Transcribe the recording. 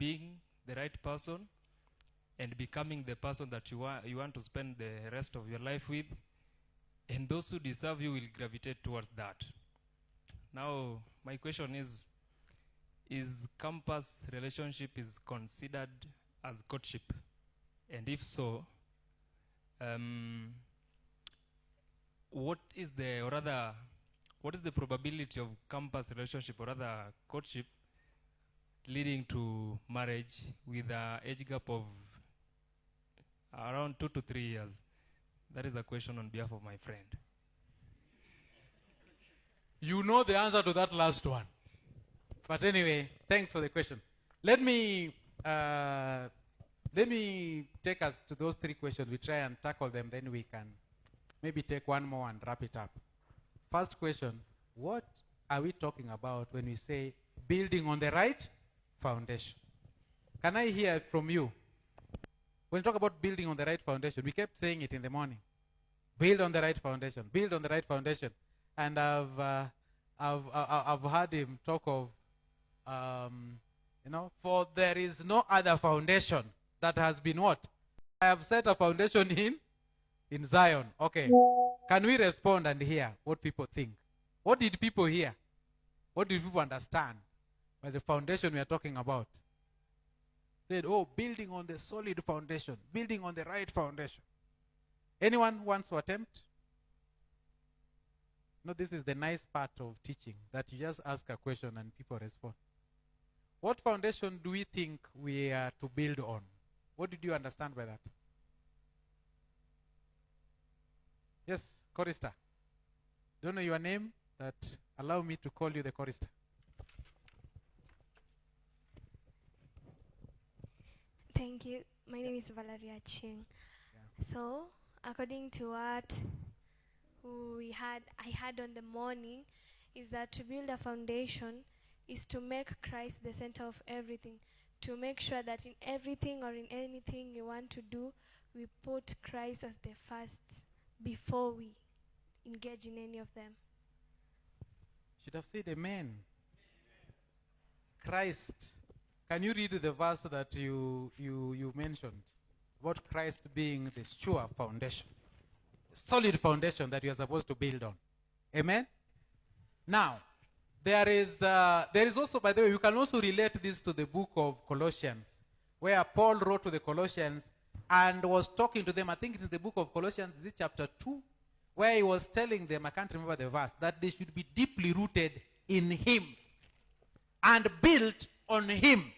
being the right person and becoming the person that you want to spend the rest of your life with, and those who deserve you will gravitate towards that. Now, my question is campus relationship is considered as courtship? And if so, what is the probability of campus relationship or rather courtship leading to marriage with an age gap of around 2 to 3 years? That is a question on behalf of my friend. You know the answer to that last one. But anyway, thanks for the question. Let me take us to those 3 questions. We try and tackle them, then we can maybe take one more and wrap it up. First question, what are we talking about when we say building on the right foundation? Can I hear from you? When we talk about building on the right foundation, we kept saying it in the morning. Build on the right foundation. Build on the right foundation. And I've heard him talk of, for there is no other foundation that has been what? I have set a foundation in Zion. Okay. Can we respond and hear what people think? What did people hear? What did people understand by the foundation we are talking about? Said, oh, building on the solid foundation, building on the right foundation. Anyone wants to attempt? No, this is the nice part of teaching, that you just ask a question and people respond. What foundation do we think we are to build on? What did you understand by that? Yes, chorister. Don't know your name, but allow me to call you the chorister. Thank you. My name is Valeria Ching. Yeah. So, according to what I had on the morning, is that to build a foundation is to make Christ the center of everything. To make sure that in everything or in anything you want to do, we put Christ as the first before we engage in any of them. Should have said amen. Christ. Can you read the verse that you mentioned about Christ being the sure foundation, solid foundation that you are supposed to build on? Amen. Now, there is also, by the way, you can also relate this to the book of Colossians, where Paul wrote to the Colossians and was talking to them. I think it's in the book of Colossians, is it chapter 2, where he was telling them, I can't remember the verse, that they should be deeply rooted in him and built on him.